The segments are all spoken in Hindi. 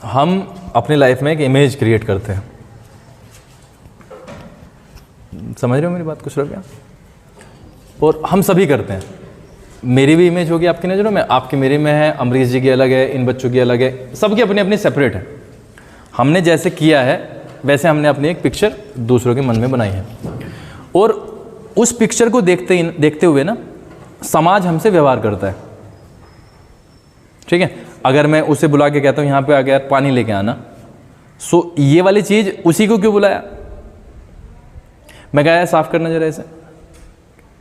हम अपनी लाइफ में एक इमेज क्रिएट करते हैं। समझ रहे हो मेरी बात कुछ रह गया? और हम सभी करते हैं। मेरी भी इमेज होगी आपकी नज़रों में, आपकी मेरी में है, अमरीश जी की अलग है, इन बच्चों की अलग है, सबकी अपनी अपनी सेपरेट है। हमने जैसे किया है वैसे हमने अपनी एक पिक्चर दूसरों के मन में बनाई है, और उस पिक्चर को देखते हुए ना समाज हमसे व्यवहार करता है। ठीक है, अगर मैं उसे बुला के कहता हूँ यहाँ पे आ गया पानी लेके आना, सो ये वाली चीज़ उसी को क्यों बुलाया? मैं कहा साफ करना जरा ऐसे,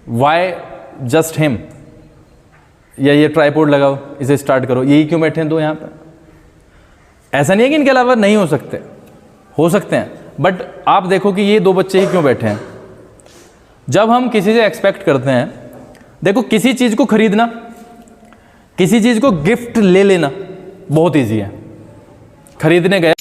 वाई जस्ट हिम, या ये ट्राइपॉड लगाओ, इसे स्टार्ट करो, यही क्यों बैठे हैं दो यहाँ पे? ऐसा नहीं है कि इनके अलावा नहीं हो सकते, हो सकते हैं, बट आप देखो कि ये दो बच्चे ही क्यों बैठे हैं। जब हम किसी से एक्सपेक्ट करते हैं, देखो किसी चीज़ को खरीदना, किसी चीज़ को गिफ्ट ले लेना बहुत ईजी है। खरीदने गए,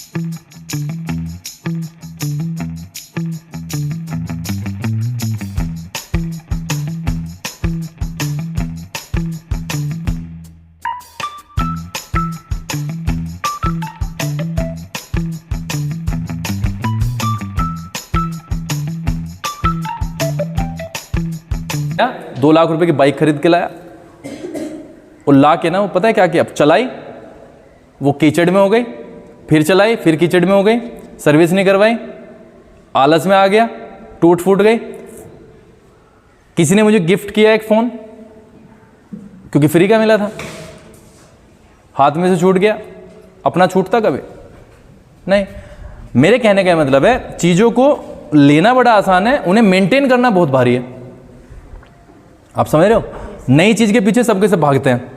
क्या 2 लाख रुपए की बाइक खरीद के लाया, और ला के ना वो पता है क्या किया, अब चलाई, वो कीचड़ में हो गई, फिर चलाई, फिर कीचड़ में हो गई, सर्विस नहीं करवाई, आलस में आ गया, टूट फूट गई। किसी ने मुझे गिफ्ट किया एक फ़ोन, क्योंकि फ्री का मिला था, हाथ में से छूट गया, अपना छूटता कभी नहीं। मेरे कहने का मतलब है चीज़ों को लेना बड़ा आसान है, उन्हें मेंटेन करना बहुत भारी है। आप समझ रहे हो? नई चीज़ के पीछे सबके सब भागते हैं,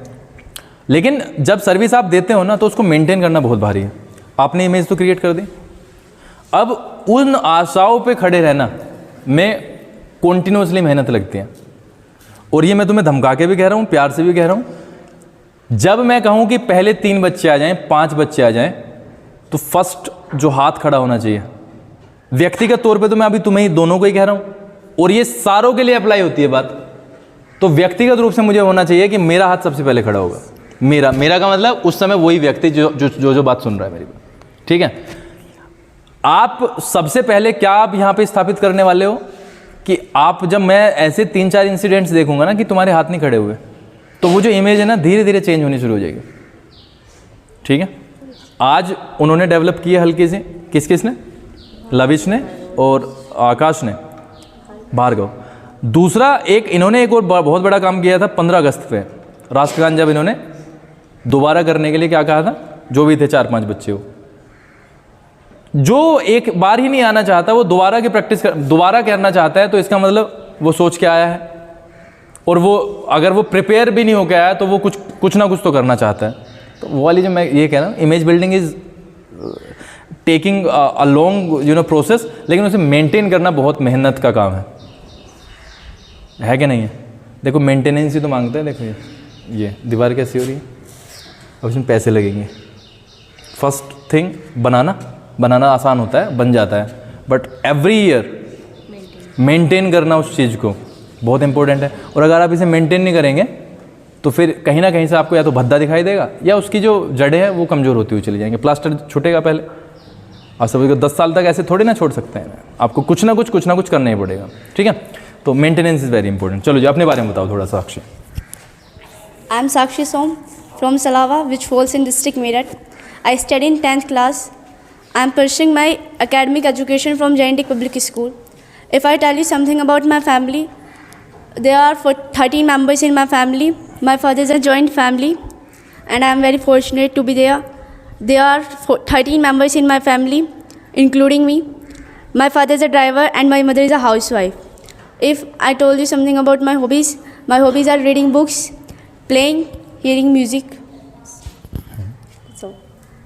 लेकिन जब सर्विस आप देते हो ना तो उसको मेंटेन करना बहुत भारी है। आपने इमेज तो क्रिएट कर दी, अब उन आशाओं पे खड़े रहना में कॉन्टिन्यूसली मेहनत लगती है। और ये मैं तुम्हें धमका के भी कह रहा हूँ, प्यार से भी कह रहा हूँ। जब मैं कहूँ कि पहले 3 बच्चे आ जाएं, 5 बच्चे आ जाएं, तो फर्स्ट जो हाथ खड़ा होना चाहिए, व्यक्तिगत तौर पे तो मैं अभी तुम्हें दोनों को ही कह रहा हूँ, और ये सारों के लिए अप्लाई होती है बात। तो व्यक्तिगत रूप से मुझे होना चाहिए कि मेरा हाथ सबसे पहले खड़ा होगा। मेरा का मतलब उस समय वही व्यक्ति जो बात सुन रहा है मेरी बात, ठीक है? आप सबसे पहले क्या आप यहाँ पे स्थापित करने वाले हो कि आप, जब मैं ऐसे 3-4 इंसिडेंट्स देखूंगा ना कि तुम्हारे हाथ नहीं खड़े हुए, तो वो जो इमेज है ना धीरे धीरे चेंज होनी शुरू हो जाएगी। ठीक है, आज उन्होंने डेवलप किया हल्की सी, किसने? लविश ने और आकाश ने, भार्गव। दूसरा इन्होंने एक और बहुत बड़ा काम किया था 15 अगस्त पे राष्ट्रगान, जब इन्होंने दोबारा करने के लिए क्या कहा था, जो भी थे 4-5 बच्चे हो, जो एक बार ही नहीं आना चाहता वो दोबारा की प्रैक्टिस दोबारा करना चाहता है, तो इसका मतलब वो सोच के आया है, और वो अगर वो प्रिपेयर भी नहीं होकर आया तो वो कुछ ना कुछ तो करना चाहता है। तो वो वाली जो मैं ये कह रहा हूँ, image building is taking a long process, लेकिन उसे मेंटेन करना बहुत मेहनत का काम है कि नहीं है? देखो मेंटेनेंस ही तो मांगता है। देखो ये दीवार कैसी हो रही है, अब इसमें पैसे लगेंगे। फर्स्ट थिंग बनाना आसान होता है, बन जाता है, बट एवरी ईयर मेंटेन करना उस चीज़ को बहुत इंपॉर्टेंट है। और अगर आप इसे मेंटेन नहीं करेंगे तो फिर कहीं ना कहीं से आपको या तो भद्दा दिखाई देगा, या उसकी जो जड़ें हैं वो कमज़ोर होती हुई चली जाएंगे। प्लास्टर छूटेगा पहले, और सभी को 10 साल तक ऐसे थोड़ी ना छोड़ सकते हैं, आपको कुछ ना कुछ करना ही पड़ेगा। ठीक है, तो मेंटेनेंस इज़ वेरी इंपॉर्टेंट। चलो जी अपने बारे में बताओ थोड़ा सा। Sakshi, I am Sakshi Som from Salawa which falls in district Meerut. I study in 10th class. I am pursuing my academic education from Gigantic Public School. If I tell you something about my family, there are 13 members in my family. My father is a joint family, and I am very fortunate to be there. There are 13 members in my family, including me. My father is a driver, and my mother is a housewife. If I told you something about my hobbies are reading books, playing, hearing music. So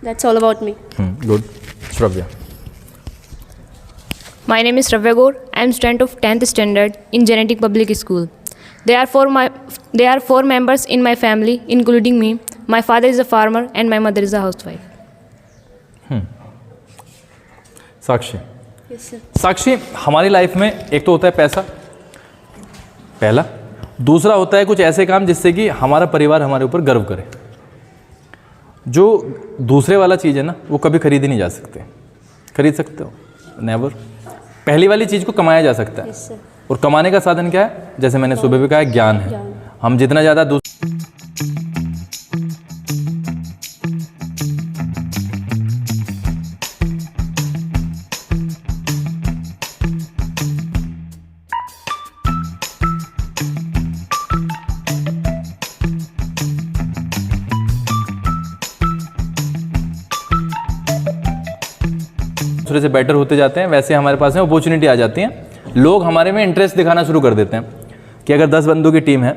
that's all about me. Good. Shravya. My name is Shravya Gaur. I am student of 10th standard in Genetic Public School. There are 4 members in my family, including me. My father is a farmer and my mother is a housewife. Sakshi, Yes, sir. साक्षी, हमारी लाइफ में एक तो होता है पैसा, पहला। दूसरा होता है कुछ ऐसे काम जिससे कि हमारा परिवार हमारे ऊपर गर्व करे। जो दूसरे वाला चीज़ है ना वो कभी खरीद ही नहीं जा सकते। खरीद सकते हो? नेवर। पहली वाली चीज़ को कमाया जा सकता है। Yes, sir. और कमाने का साधन क्या है? जैसे मैंने सुबह भी कहा, ज्ञान है। ज्ञान। हम जितना ज़्यादा दूसरे से बेटर होते जाते हैं, वैसे हमारे पास में अपॉर्चुनिटी आ जाती हैं। लोग हमारे में इंटरेस्ट दिखाना शुरू कर देते हैं कि अगर 10 बंदों की टीम है,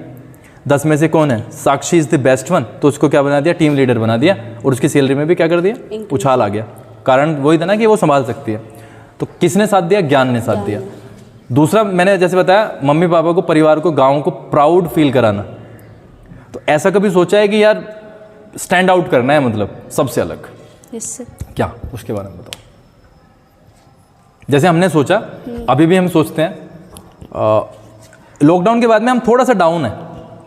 10 में से कौन है, साक्षी इज़ द बेस्ट वन, तो उसको क्या बना दिया, टीम लीडर बना दिया, और उसकी सैलरी में भी क्या कर दिया, उछाल आ गया। कारण वही था ना कि वो संभाल सकती है। तो किसने साथ दिया? ज्ञान ने साथ दिया। दूसरा, मैंने जैसे बताया, मम्मी पापा को, परिवार को, गाँव को प्राउड फील कराना। तो ऐसा कभी सोचा है कि यार स्टैंड आउट करना है, मतलब सबसे अलग? Yes, sir. क्या, उसके बारे में बताओ। जैसे हमने सोचा, अभी भी हम सोचते हैं, लॉकडाउन के बाद में हम थोड़ा सा डाउन है,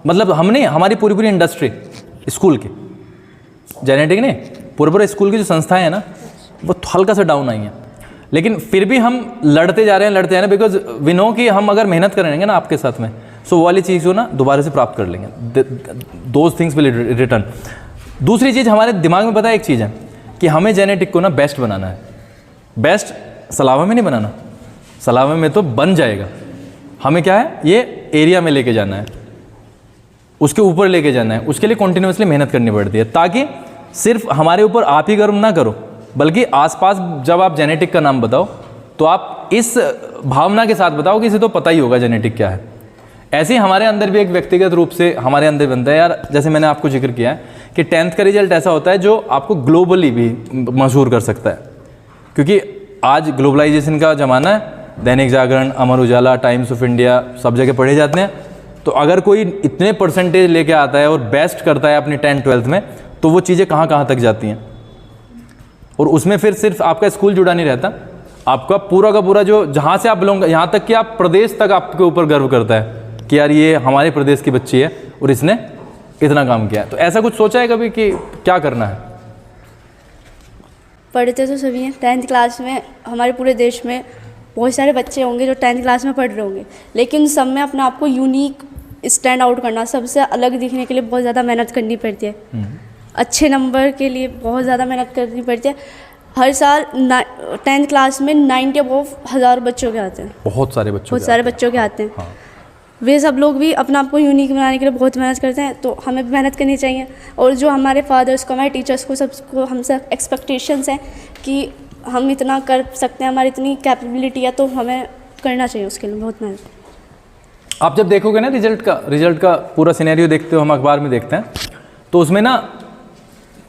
मतलब हमने, हमारी पूरी पूरी इंडस्ट्री, स्कूल की जेनेटिक ने, पूरे स्कूल की जो संस्थाएं हैं ना, वो हल्का सा डाउन आई हैं। लेकिन फिर भी हम लड़ते जा रहे हैं, बिकॉज वी नो कि हम अगर मेहनत करेंगे ना आपके साथ में, सो वो वाली चीज़ को ना दोबारा से प्राप्त कर लेंगे। Those things will return. दूसरी चीज़ हमारे दिमाग में पता है एक चीज़ है कि हमें जेनेटिक को ना बेस्ट बनाना है। बेस्ट सलावा में नहीं बनाना, सलावा में तो बन जाएगा। हमें क्या है, ये एरिया में लेके जाना है, उसके ऊपर लेके जाना है। उसके लिए कॉन्टिन्यूसली मेहनत करनी पड़ती है, ताकि सिर्फ हमारे ऊपर आप ही गर्व ना करो, बल्कि आसपास जब आप जेनेटिक का नाम बताओ तो आप इस भावना के साथ बताओ कि इसे तो पता ही होगा जेनेटिक क्या है। ऐसे ही हमारे अंदर भी एक व्यक्तिगत रूप से हमारे अंदर बनता है यार। जैसे मैंने आपको जिक्र किया है कि 10th का रिजल्ट ऐसा होता है जो आपको ग्लोबली भी मशहूर कर सकता है, क्योंकि आज ग्लोबलाइजेशन का ज़माना है। Dainik Jagran, Amar Ujala, times of India, सब जगह पढ़े जाते हैं। तो अगर कोई इतने परसेंटेज लेके आता है और बेस्ट करता है अपनी 10th-12th में, तो वो चीज़ें कहाँ कहाँ तक जाती हैं। और उसमें फिर सिर्फ आपका स्कूल जुड़ा नहीं रहता, आपका पूरा का पूरा जो जहाँ से आप बिलोंग, यहाँ तक कि आप प्रदेश तक आपके ऊपर गर्व करता है कि यार ये हमारे प्रदेश की बच्ची है और इसने इतना काम किया है। तो ऐसा कुछ सोचा है कभी कि क्या करना है? पढ़ते तो सभी हैं। 10th क्लास में हमारे पूरे देश में बहुत सारे बच्चे होंगे जो 10th क्लास में पढ़ रहे होंगे, लेकिन सब में अपने आप को यूनिक स्टैंड आउट करना, सबसे अलग दिखने के लिए बहुत ज़्यादा मेहनत करनी पड़ती है। अच्छे नंबर के लिए बहुत ज़्यादा मेहनत करनी पड़ती है। हर साल 10th क्लास में 90 अबव 1000 बच्चों के आते हैं। बहुत सारे बच्चों के आते हैं। हाँ। वे सब लोग भी अपने आप को यूनिक बनाने के लिए बहुत मेहनत करते हैं, तो हमें भी मेहनत करनी चाहिए। और जो हमारे फादर्स को, हमारे टीचर्स को, सबको हमसे एक्सपेक्टेशंस हैं कि हम इतना कर सकते हैं, हमारी इतनी कैपेबिलिटी है, तो हमें करना चाहिए उसके लिए बहुत मेहनत। आप जब देखोगे ना रिजल्ट का पूरा सिनेरियो देखते हो, हम अखबार में देखते हैं, तो उसमें ना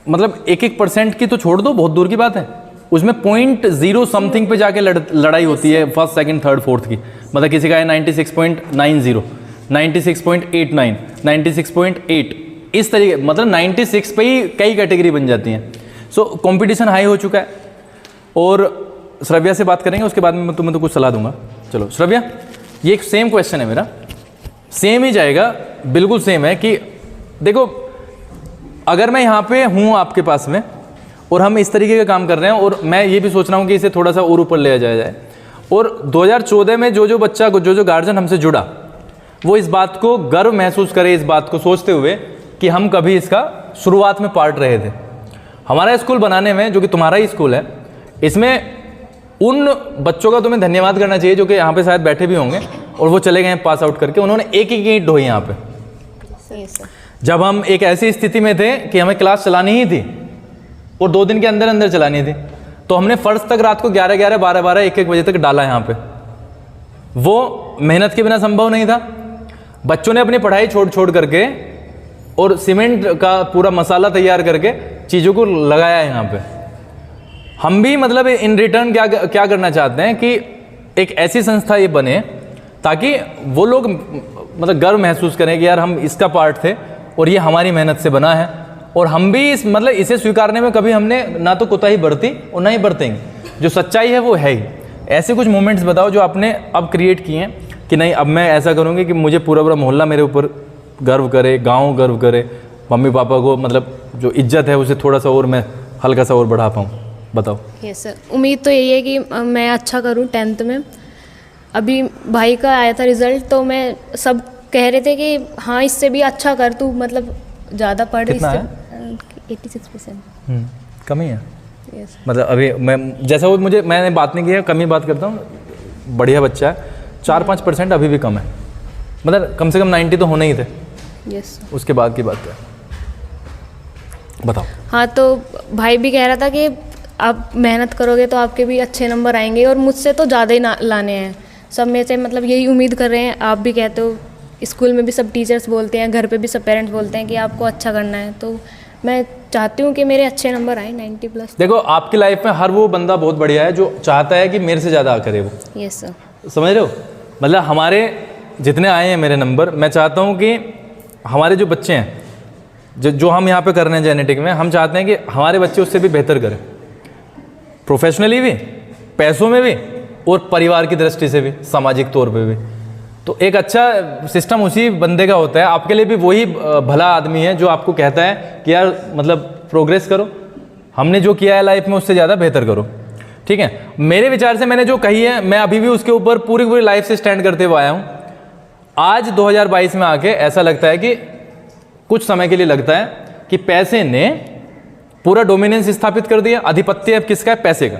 मतलब 1% की तो छोड़ दो, बहुत दूर की बात है, उसमें 0.0 समथिंग पे जाके लड़ाई होती है फर्स्ट, सेकंड, थर्ड, फोर्थ की। मतलब किसी का है 96.90, 96.89, 96.8, इस तरीके, मतलब 96 पे ही कई कैटेगरी बन जाती हैं। सो कंपटीशन हाई हो चुका है। और श्रव्या से बात करेंगे, उसके बाद में मैं तुम्हें तो कुछ सलाह दूंगा। चलो श्रव्या, ये एक सेम क्वेश्चन है मेरा, सेम ही जाएगा, बिल्कुल सेम है कि देखो, अगर मैं यहाँ पे हूँ आपके पास में और हम इस तरीके का काम कर रहे हैं, और मैं ये भी सोच रहा हूँ कि इसे थोड़ा सा और ऊपर ले जाया जाए, और 2014 में जो बच्चा, जो गार्जियन हमसे जुड़ा, वो इस बात को गर्व महसूस करे, इस बात को सोचते हुए कि हम कभी इसका शुरुआत में पार्ट रहे थे। हमारा स्कूल बनाने में, जो कि तुम्हारा ही स्कूल है, इसमें उन बच्चों का तुम्हें धन्यवाद करना चाहिए जो कि यहाँ पे शायद बैठे भी होंगे और वो चले गए हैं पास आउट करके। उन्होंने एक एक ईंट ढोई यहाँ पे। जब हम एक ऐसी स्थिति में थे कि हमें क्लास चलानी ही थी और 2 दिन के अंदर अंदर चलानी थी, तो हमने फर्श तक रात को 11-11, 12-12, 1-1 बजे तक डाला यहाँ पे। वो मेहनत के बिना संभव नहीं था। बच्चों ने अपनी पढ़ाई छोड़ करके और सीमेंट का पूरा मसाला तैयार करके चीज़ों को लगाया है यहाँ पे। हम भी मतलब इन रिटर्न क्या करना चाहते हैं कि एक ऐसी संस्था ये बने ताकि वो लोग मतलब गर्व महसूस करें कि यार हम इसका पार्ट थे और ये हमारी मेहनत से बना है, और हम भी इसे स्वीकारने में कभी हमने ना तो कोताही बरती और ना ही बरतेंगे। जो सच्चाई है वो है ही। ऐसे कुछ मोमेंट्स बताओ जो आपने अब क्रिएट किए हैं कि नहीं, अब मैं ऐसा करूँगी कि मुझे पूरा मोहल्ला मेरे ऊपर गर्व करे, गाँव गर्व करे, मम्मी पापा को मतलब जो इज्जत है उसे थोड़ा सा और मैं हल्का सा और बढ़ा पाऊँ? बताओ। यस सर, उम्मीद तो यही है कि मैं अच्छा करूं 10th में। अभी भाई का आया था रिज़ल्ट, तो मैं सब कह रहे थे कि हाँ इससे भी अच्छा कर तू, मतलब ज़्यादा पढ़। कितना है? 86%। कम ही है। यस। मतलब अभी मैं जैसा वो मुझे मैंने बात नहीं की है, कम ही बात करता हूँ, बढ़िया बच्चा है। 4-5% अभी भी कम है, मतलब कम से कम 90 तो होने ही थे। यस। उसके बाद की बात क्या है, बताओ। हाँ, तो भाई भी कह रहा था कि आप मेहनत करोगे तो आपके भी अच्छे नंबर आएंगे, और मुझसे तो ज़्यादा ही लाने हैं। सब में से मतलब यही उम्मीद कर रहे हैं। आप भी कहते हो, स्कूल में भी सब टीचर्स बोलते हैं, घर पे भी सब पेरेंट्स बोलते हैं कि आपको अच्छा करना है। तो मैं चाहती हूँ कि मेरे अच्छे नंबर आए 90+। देखो, आपकी लाइफ में हर वो बंदा बहुत बढ़िया है जो चाहता है कि मेरे से ज़्यादा करे वो। Yes sir. समझ रहे हो? मतलब हमारे जितने आए हैं मेरे नंबर, मैं चाहता हूँ कि हमारे जो बच्चे हैं, जो हम यहाँ पे कर रहे हैं जेनेटिक में, हम चाहते हैं कि हमारे बच्चे उससे भी बेहतर करें, प्रोफेशनली भी, पैसों में भी, और परिवार की दृष्टि से भी, सामाजिक तौर पे भी। तो एक अच्छा सिस्टम उसी बंदे का होता है। आपके लिए भी वही भला आदमी है जो आपको कहता है कि यार मतलब प्रोग्रेस करो, हमने जो किया है लाइफ में उससे ज़्यादा बेहतर करो। ठीक है, मेरे विचार से मैंने जो कही है, मैं अभी भी उसके ऊपर पूरी पूरी लाइफ से स्टैंड करते हुए आया हूँ। आज 2022 में आके ऐसा लगता है कि कुछ समय के लिए लगता है कि पैसे ने पूरा डोमिनेंस स्थापित कर दिया। आधिपत्य अब किसका है? पैसे का।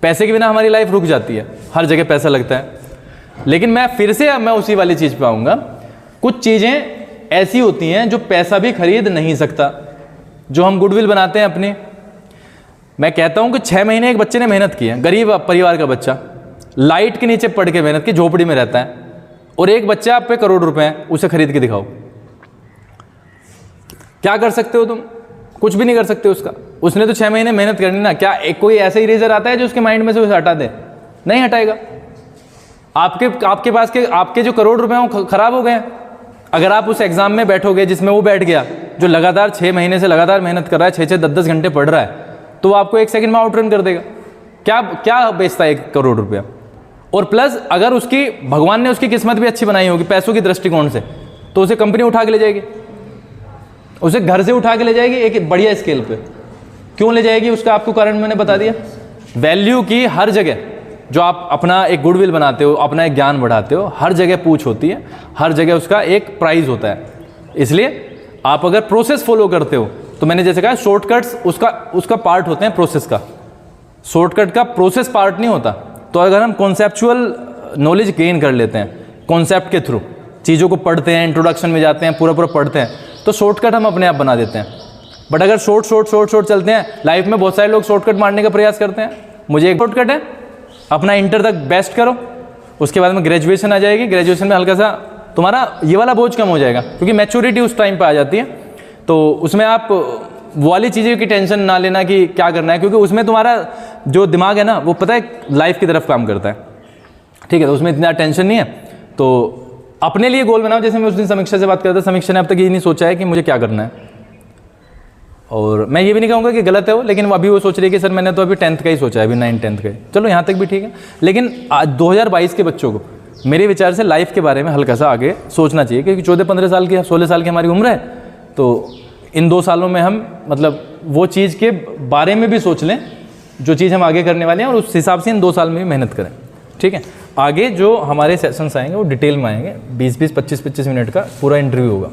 पैसे के बिना हमारी लाइफ रुक जाती है, हर जगह पैसा लगता है। लेकिन मैं उसी वाली चीज़ पे आऊँगा। कुछ चीज़ें ऐसी होती हैं जो पैसा भी खरीद नहीं सकता, जो हम गुडविल बनाते हैं अपनी। मैं कहता हूँ कि 6 महीने एक बच्चे ने मेहनत की है, गरीब परिवार का बच्चा, लाइट के नीचे पढ़ के मेहनत की, झोपड़ी में रहता है, और एक बच्चा आप पे करोड़ रुपए हैं, उसे खरीद के दिखाओ। क्या कर सकते हो तुम? कुछ भी नहीं कर सकते उसका। उसने तो 6 महीने मेहनत करनी ना। क्या एक कोई ऐसा इरेजर आता है जो उसके माइंड में से उसे हटा दे? नहीं हटाएगा। आपके पास के आपके जो करोड़ रुपए हैं वो खराब हो गए हैं। अगर आप उस एग्जाम में बैठोगे जिसमें वो बैठ गया, जो लगातार 6 महीने से लगातार मेहनत कर रहा है, 6-6, 10-10 घंटे पढ़ रहा है, तो वो आपको 1 सेकंड में आउटरन कर देगा। क्या बेचता है 1 करोड़ रुपया? और प्लस अगर उसकी भगवान ने उसकी किस्मत भी अच्छी बनाई होगी पैसों की दृष्टिकोण से, तो उसे कंपनी उठा के ले जाएगी, उसे घर से उठा के ले जाएगी एक बढ़िया स्केल पे। क्यों ले जाएगी? उसका आपको कारण मैंने बता दिया। वैल्यू की हर जगह जो आप अपना एक गुडविल बनाते हो, अपना एक ज्ञान बढ़ाते हो, हर जगह पूछ होती है, हर जगह उसका एक प्राइस होता है। इसलिए आप अगर प्रोसेस फॉलो करते हो, तो मैंने जैसे कहा शॉर्टकट्स उसका पार्ट होते हैं, प्रोसेस का। शॉर्टकट का प्रोसेस पार्ट नहीं होता। तो अगर हम कॉन्सेप्चुअल नॉलेज गेन कर लेते हैं, कॉन्सेप्ट के थ्रू चीज़ों को पढ़ते हैं, इंट्रोडक्शन में जाते हैं, पूरा पढ़ते हैं, तो शॉर्टकट हम अपने आप बना देते हैं। बट अगर शॉर्ट चलते हैं, लाइफ में बहुत सारे लोग शॉर्टकट मारने का प्रयास करते हैं। मुझे एक शॉर्टकट है, अपना इंटर तक बेस्ट करो, उसके बाद में ग्रेजुएशन आ जाएगी, ग्रेजुएशन में हल्का सा तुम्हारा ये वाला बोझ कम हो जाएगा, क्योंकि मैच्योरिटी उस टाइम पे आ जाती है। तो उसमें आप वो वाली चीज़ों की टेंशन ना लेना कि क्या करना है, क्योंकि उसमें तुम्हारा जो दिमाग है ना, वो पता है लाइफ की तरफ काम करता है। ठीक है, तो उसमें इतना टेंशन नहीं है। तो अपने लिए गोल बनाओ। जैसे मैं उस दिन समीक्षा से बात करता था, समीक्षा ने अब तक ये नहीं सोचा है कि मुझे क्या करना है, और मैं ये भी नहीं कहूँगा कि गलत है वो, लेकिन अभी वो सोच रही है कि सर मैंने तो अभी 10th का ही सोचा है, अभी 9th-10th का ही। चलो यहाँ तक भी ठीक है, लेकिन आज 2022 के बच्चों को मेरे विचार से लाइफ के बारे में हल्का सा आगे सोचना चाहिए, क्योंकि 14-15 साल की 16 साल की हमारी उम्र है। तो इन 2 सालों में हम मतलब वो चीज़ के बारे में भी सोच लें जो चीज़ हम आगे करने वाले हैं, और उस हिसाब से इन 2 साल में भी मेहनत करें। ठीक है, आगे जो हमारे सेशंस आएंगे वो डिटेल में आएंगे, 20-20, 25-25 मिनट का पूरा इंटरव्यू होगा,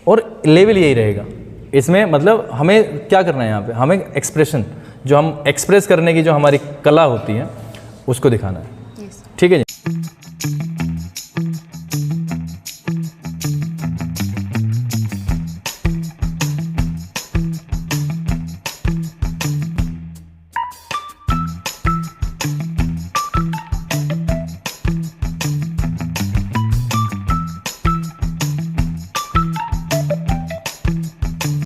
और लेवल यही रहेगा। इसमें मतलब हमें क्या करना है यहाँ पे, हमें एक्सप्रेशन, जो हम एक्सप्रेस करने की जो हमारी कला होती है, उसको दिखाना है। ठीक है जी।